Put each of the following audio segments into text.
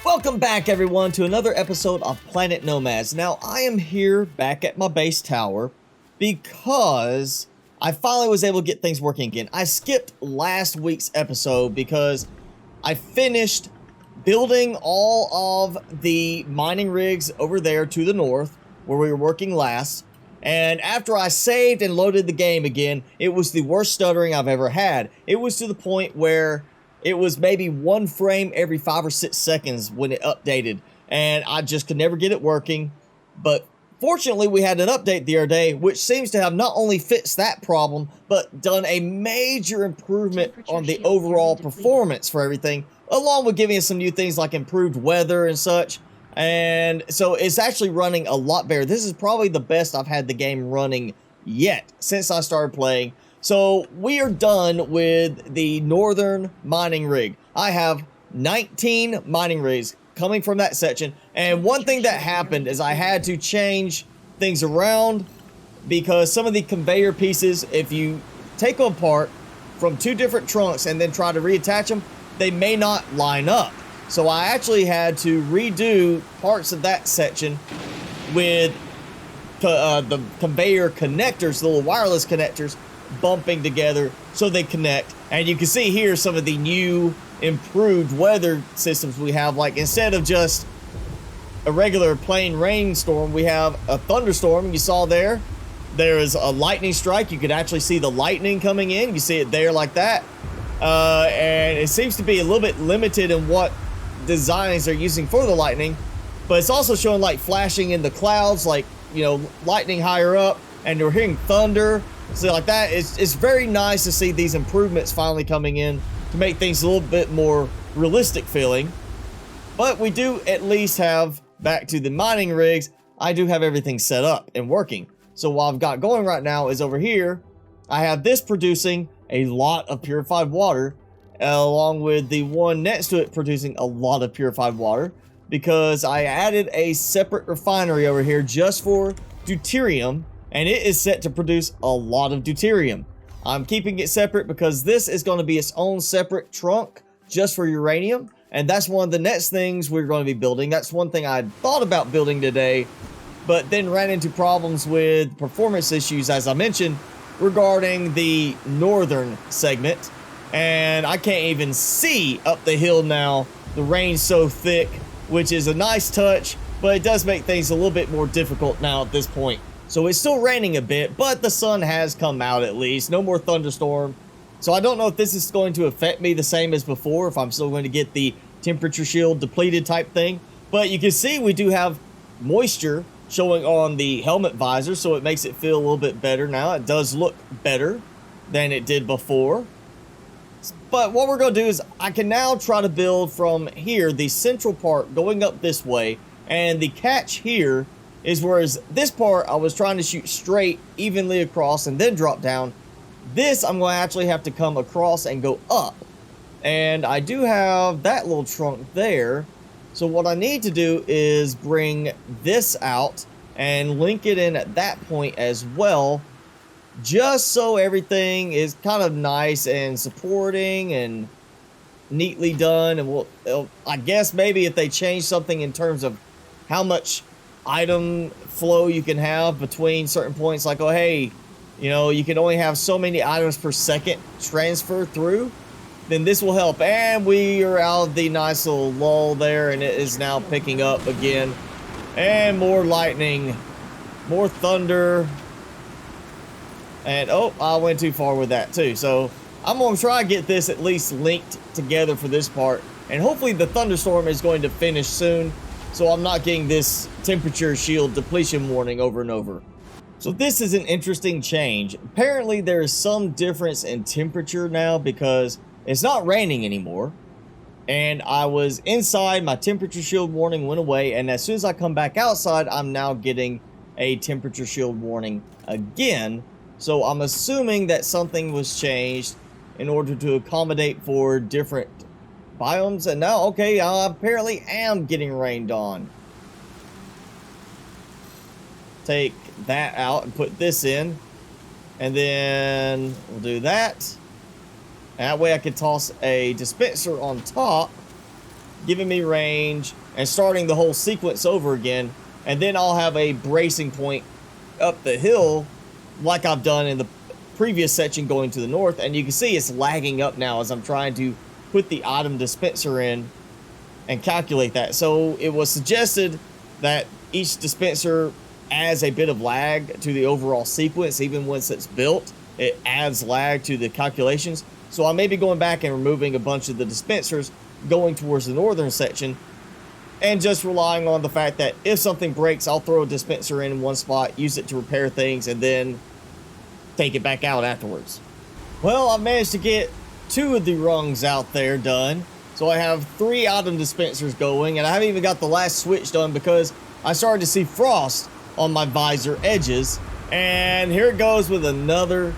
Welcome back, everyone, to another episode of Planet Nomads. Now, I am here back at my base tower because I finally was able to get things working again. I skipped last week's episode because I finished building all of the mining rigs over there to the north where we were working last. And after I saved and loaded the game again, it was the worst stuttering I've ever had. It was to the point where it was maybe one frame every 5 or 6 seconds when it updated, and I just could never get it working. But fortunately, we had an update the other day, which seems to have not only fixed that problem, but done a major improvement on the overall performance for everything, along with giving us some new things like improved weather and such. And so it's actually running a lot better. This is probably the best I've had the game running yet since I started playing. So we are done with the northern mining rig. I have 19 mining rigs coming from that section. And one thing that happened is I had to change things around because some of the conveyor pieces, if you take them apart from 2 different trunks and then try to reattach them, they may not line up. So I actually had to redo parts of that section with the conveyor connectors, the little wireless connectors, bumping together so they connect. And you can see here some of the new improved weather systems we have. Like, instead of just a regular plain rainstorm, we have a thunderstorm. You saw there is a lightning strike. You could actually see the lightning coming in. You see it there like that. And it seems to be a little bit limited in what designs they're using for the lightning, but it's also showing like flashing in the clouds, like, you know, lightning higher up, and we're hearing thunder. So like that, it's very nice to see these improvements finally coming in to make things a little bit more realistic feeling. But we do at least have, back to the mining rigs, I do have everything set up and working. So what I've got going right now is over here, I have this producing a lot of purified water, along with the one next to it producing a lot of purified water, because I added a separate refinery over here just for deuterium, and it is set to produce a lot of deuterium. I'm keeping it separate because this is going to be its own separate trunk just for uranium, and that's one of the next things we're going to be building. That's one thing I thought about building today, but then ran into problems with performance issues, as I mentioned, regarding the northern segment. And I can't even see up the hill now. The rain's so thick, which is a nice touch, but it does make things a little bit more difficult now at this point. So it's still raining a bit, but the sun has come out at least. No more thunderstorm. So I don't know if this is going to affect me the same as before, if I'm still going to get the temperature shield depleted type thing. But you can see we do have moisture showing on the helmet visor, so it makes it feel a little bit better now. It does look better than it did before. But what we're going to do is I can now try to build from here, the central part going up this way. And the catch here is, whereas this part I was trying to shoot straight evenly across and then drop down, this I'm going to actually have to come across and go up. And I do have that little trunk there. So what I need to do is bring this out and link it in at that point as well, just so everything is kind of nice and supporting and neatly done. And I guess maybe if they change something in terms of how much item flow you can have between certain points, like, oh hey, you know, you can only have so many items per second transfer through, then this will help. And we are out of the nice little lull there, and it is now picking up again. And more lightning, more thunder. And oh, I went too far with that too. So I'm going to try to get this at least linked together for this part. And hopefully the thunderstorm is going to finish soon, so I'm not getting this temperature shield depletion warning over and over. So this is an interesting change. Apparently there is some difference in temperature now because it's not raining anymore. And I was inside, my temperature shield warning went away, and as soon as I come back outside, I'm now getting a temperature shield warning again. So I'm assuming that something was changed in order to accommodate for different biomes. And now, okay, I apparently am getting rained on. Take that out and put this in. And then we'll do that. And that way I can toss a dispenser on top. giving me range, and starting the whole sequence over again. And then I'll have a bracing point up the hill like I've done in the previous section going to the north. And you can see it's lagging up now as I'm trying to put the item dispenser in and calculate that. So it was suggested that each dispenser adds a bit of lag to the overall sequence. Even once it's built, it adds lag to the calculations. So I may be going back and removing a bunch of the dispensers going towards the northern section, and just relying on the fact that if something breaks, I'll throw a dispenser in one spot, use it to repair things, and then take it back out afterwards. Well, I managed to get 2 of the rungs out there done. So I have 3 item dispensers going, and I haven't even got the last switch done because I started to see frost on my visor edges. And here it goes with another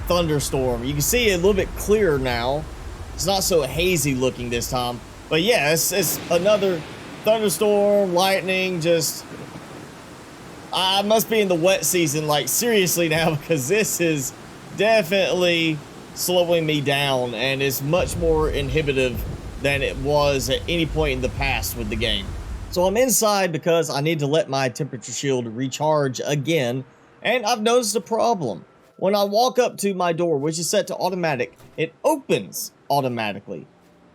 thunderstorm. You can see it a little bit clearer now. It's not so hazy looking this time. But yeah, it's another thunderstorm, lightning, just... I must be in the wet season, like, seriously now, because this is definitely slowing me down and is much more inhibitive than it was at any point in the past with the game. So I'm inside because I need to let my temperature shield recharge again, and I've noticed a problem. When I walk up to my door, which is set to automatic, it opens automatically.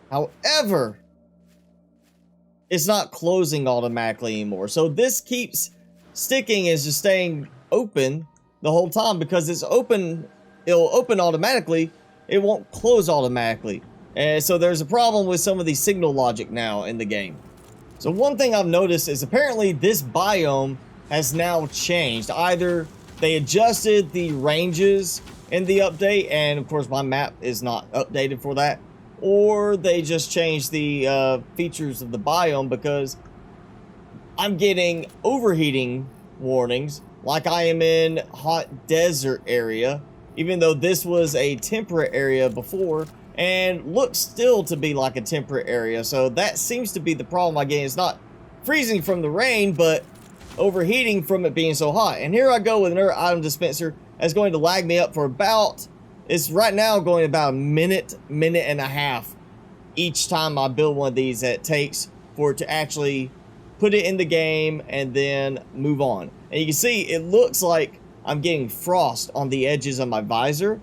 However, it's not closing automatically anymore. So this keeps sticking as just staying open the whole time because it's open. It'll open automatically. It won't close automatically. And so there's a problem with some of the signal logic now in the game. So one thing I've noticed is apparently this biome has now changed. Either they adjusted the ranges in the update, and of course my map is not updated for that, or they just changed the features of the biome, because I'm getting overheating warnings like I am in hot desert area, even though this was a temperate area before and looks still to be like a temperate area. So that seems to be the problem I get. It's not freezing from the rain, but overheating from it being so hot. And here I go with another item dispenser that's going to lag me up for about, it's right now going about a minute and a half each time I build one of these that it takes for it to actually put it in the game and then move on. And you can see it looks like I'm getting frost on the edges of my visor.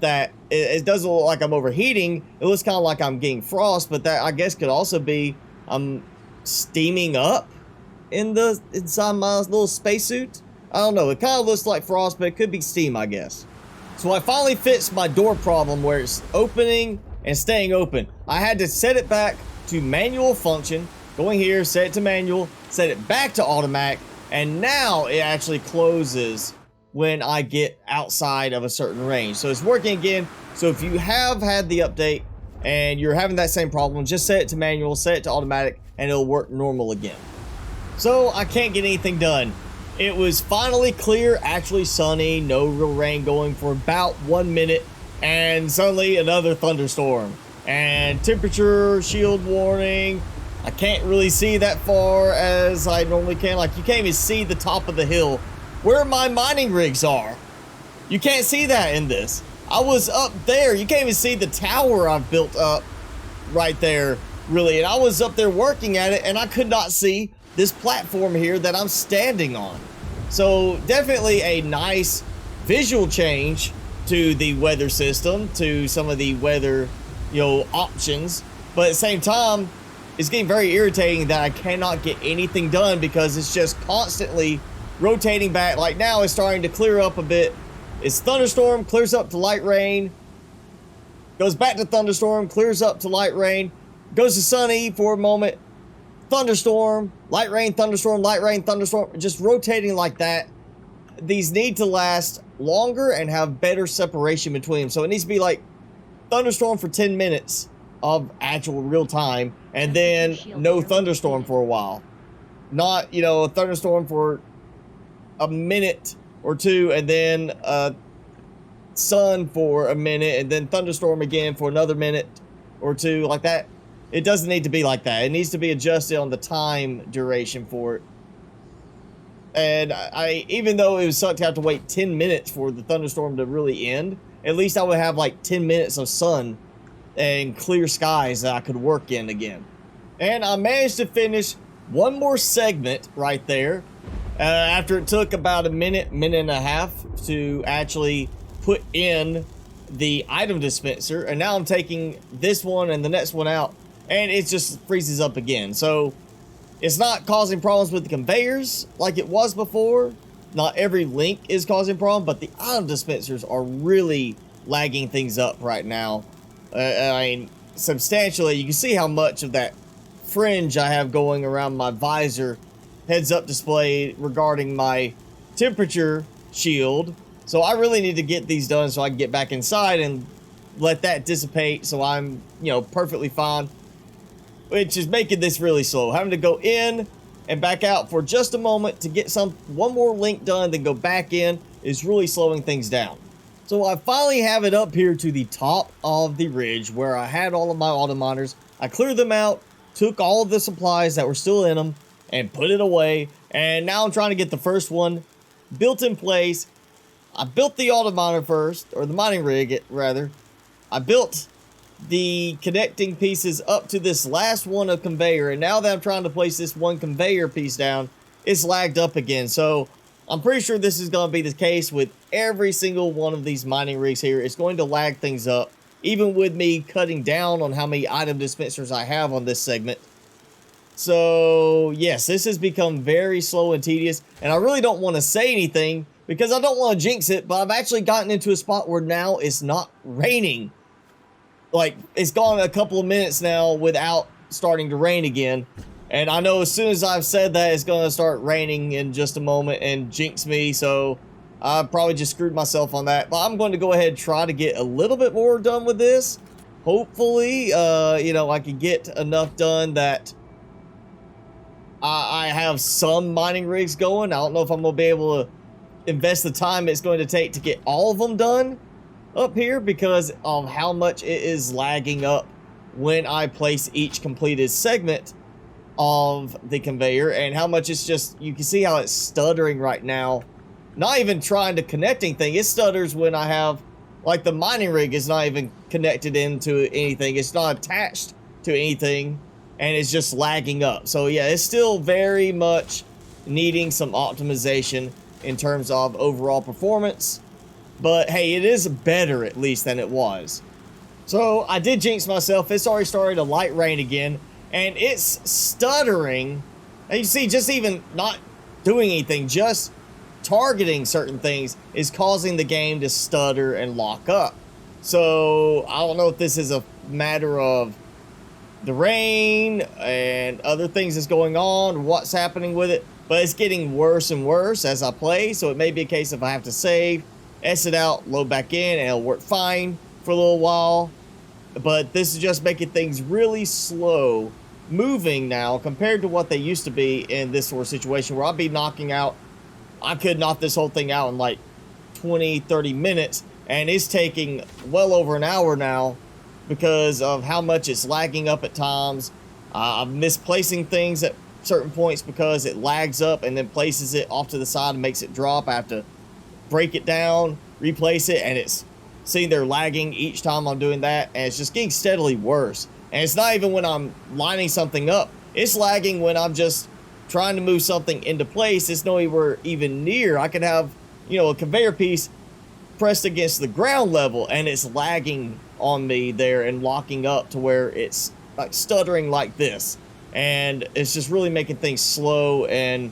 That it doesn't look like I'm overheating. It looks kind of like I'm getting frost, but that I guess could also be I'm steaming up inside my little spacesuit. I don't know. It kind of looks like frost, but it could be steam, I guess. So I finally fixed my door problem where it's opening and staying open. I had to set it back to manual function. Going here, set it to manual, set it back to automatic, and now it actually closes when I get outside of a certain range. So it's working again. So if you have had the update and you're having that same problem, just set it to manual, set it to automatic, and it'll work normal again. So I can't get anything done. It was finally clear, actually sunny, no real rain going for about 1 minute, and suddenly another thunderstorm. And temperature shield warning. I can't really see that far as I normally can. Like, you can't even see the top of the hill where my mining rigs are. You can't see that in this. I was up there. You can't even see the tower I've built up right there, really. And I was up there working at it, and I could not see this platform here that I'm standing on. So definitely a nice visual change to the weather system, to some of the weather, options. But at the same time, it's getting very irritating that I cannot get anything done because it's just constantly rotating back. Like now it's starting to clear up a bit. It's thunderstorm, clears up to light rain, goes back to thunderstorm, clears up to light rain, goes to sunny for a moment, thunderstorm, light rain, thunderstorm, light rain, thunderstorm, just rotating like that. These need to last longer and have better separation between them. So it needs to be like thunderstorm for 10 minutes of actual real time, and then no thunderstorm for a while. Not, a thunderstorm for a minute or two, and then sun for a minute, and then thunderstorm again for another minute or two, like that. It doesn't need to be like that. It needs to be adjusted on the time duration for it. And I even though it would suck to have to wait 10 minutes for the thunderstorm to really end, at least I would have like 10 minutes of sun and clear skies that I could work in again. And I managed to finish one more segment right there. After it took about a minute and a half to actually put in the item dispenser. And now I'm taking this one and the next one out, and it just freezes up again. So it's not causing problems with the conveyors like it was before. Not every link is causing problems, but the item dispensers are really lagging things up right now. I mean, substantially. You can see how much of that fringe I have going around my visor heads-up display regarding my temperature shield. So I really need to get these done so I can get back inside and let that dissipate so I'm, you know, perfectly fine. Which is making this really slow. Having to go in and back out for just a moment to get one more link done, then go back in is really slowing things down. So I finally have it up here to the top of the ridge where I had all of my auto miners. I cleared them out, took all of the supplies that were still in them, and put it away. And now I'm trying to get the first one built in place. I built the auto miner first, or the mining rig, rather. I built the connecting pieces up to this last one of conveyor, and now that I'm trying to place this one conveyor piece down, it's lagged up again. So I'm pretty sure this is going to be the case with every single one of these mining rigs here. It's going to lag things up, even with me cutting down on how many item dispensers I have on this segment. So yes, this has become very slow and tedious, and I really don't want to say anything because I don't want to jinx it, but I've actually gotten into a spot where now it's not raining. Like, it's gone a couple of minutes now without starting to rain again. And I know as soon as I've said that, it's going to start raining in just a moment and jinx me. So I probably just screwed myself on that. But I'm going to go ahead and try to get a little bit more done with this. Hopefully, you know, I can get enough done that I have some mining rigs going. I don't know if I'm going to be able to invest the time it's going to take to get all of them done up here because of how much it is lagging up when I place each completed segment of the conveyor, and how much it's just, you can see how it's stuttering right now. Not even trying to connect anything, it stutters when I have, like, the mining rig is not even connected into anything, it's not attached to anything, and it's just lagging up. So yeah, it's still very much needing some optimization in terms of overall performance. But hey, it is better at least than it was. So I did jinx myself. It's already started to light rain again, and it's stuttering. And you see, just even not doing anything, just targeting certain things is causing the game to stutter and lock up. So I don't know if this is a matter of the rain and other things that's going on, what's happening with it, but it's getting worse and worse as I play. So it may be a case if I have to save, exit out, load back in, and it'll work fine for a little while. But this is just making things really slow moving now compared to what they used to be in this sort of situation where I'll be knocking out, I could knock this whole thing out in like 20-30 minutes, and it's taking well over an hour now because of how much it's lagging up at times. I'm misplacing things at certain points because it lags up and then places it off to the side and makes it drop. I have to break it down, replace it, and it's sitting there lagging each time I'm doing that, and it's just getting steadily worse. And it's not even when I'm lining something up, it's lagging when I'm just trying to move something into place. It's nowhere even near. I could have, you know, a conveyor piece pressed against the ground level and it's lagging on me there and locking up to where it's like stuttering like this, and it's just really making things slow and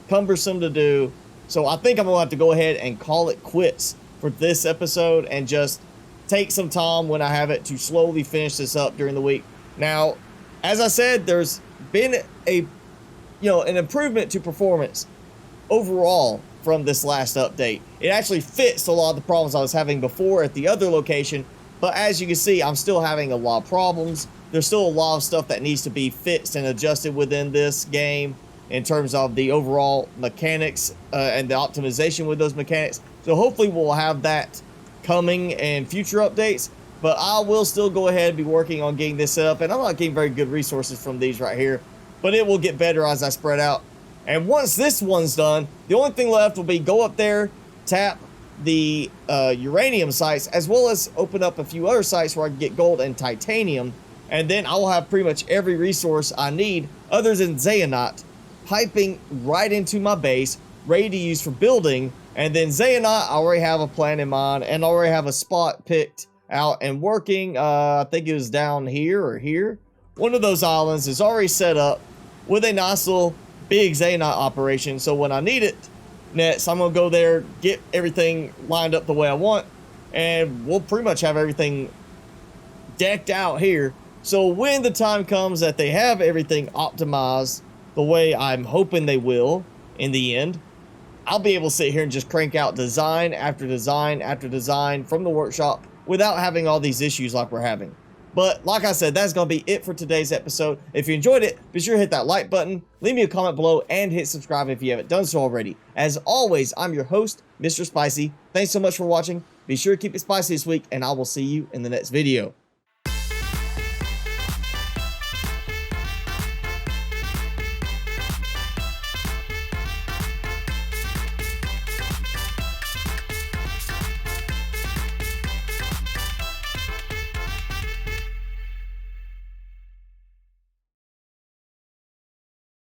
cumbersome to do. So I think I'm gonna have to go ahead and call it quits for this episode and just take some time when I have it to slowly finish this up during the week. Now, as I said, there's been an improvement to performance overall from this last update. It actually fixed a lot of the problems I was having before at the other location, but as you can see, I'm still having a lot of problems. There's still a lot of stuff that needs to be fixed and adjusted within this game in terms of the overall mechanics and the optimization with those mechanics. So hopefully we'll have that coming in future updates, but I will still go ahead and be working on getting this set up, and I'm not getting very good resources from these right here, but it will get better as I spread out. And once this one's done, the only thing left will be go up there, tap the uranium sites, as well as open up a few other sites where I can get gold and titanium. and then I will have pretty much every resource I need other than Xehanite piping right into my base, ready to use for building. And then Xehanite, I already have a plan in mind and already have a spot picked out and working. I think it was down here or here. One of those islands is already set up with a nice little big Xehanite operation. So when I need it next, I'm gonna go there, get everything lined up the way I want, and we'll pretty much have everything decked out here. So when the time comes that they have everything optimized the way I'm hoping they will in the end, I'll be able to sit here and just crank out design after design after design from the workshop without having all these issues like we're having. But like I said, that's going to be it for today's episode. If you enjoyed it, be sure to hit that like button, leave me a comment below, and hit subscribe if you haven't done so already. As always, I'm your host, Mr. Spicy. Thanks so much for watching. Be sure to keep it spicy this week, and I will see you in the next video.